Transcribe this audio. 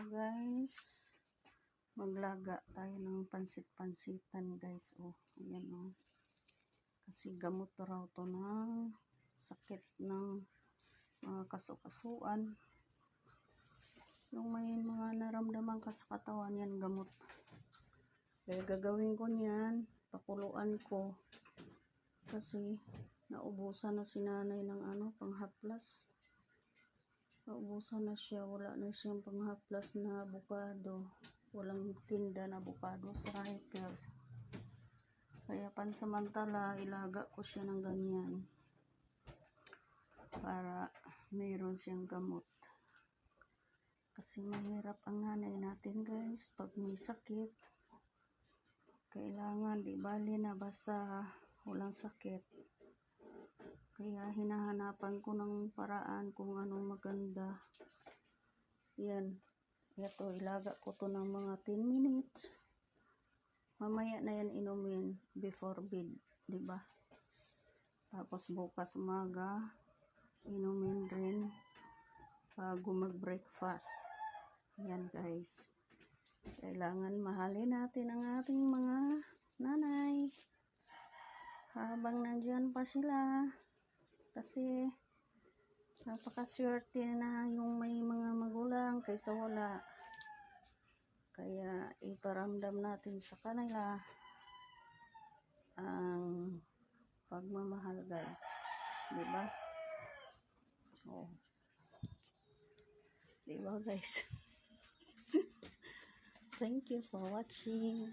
guys, maglaga tayo ng pansit-pansitan guys. Oh, ayan oh. Kasi gamot raw to ng sakit ng mga kasukasuan. Yung may mga naramdaman ka sa katawan, yan gamot. Kaya gagawin ko niyan, pakuluan ko. Kasi naubusan na si nanay ng panghaplas. Naubusan na siya, wala na siyang panghaplas na avocado. Walang tinda na avocado sa hyper. Kaya pansamantala, ilaga ko siya ng ganyan. Para mayroon siyang gamot. Kasi mahirap ang nanay natin guys, pag may sakit. Kailangan, di bali na basta walang sakit. Kaya hinahanapan ko ng paraan kung anong maganda. Yan. Ito, ilaga ko to ng mga 10 minutes. Mamaya na yan inumin before bed, di ba? Tapos bukas umaga, inumin rin bago mag-breakfast. Yan guys. Kailangan mahalin natin ang ating mga nanay. Habang nandyan pa sila. Kasi napakaswerte na yung may mga magulang kaysa wala. Kaya iparamdam natin sa kanila ang pagmamahal guys. Diba? Oh. Diba guys? Thank you for watching.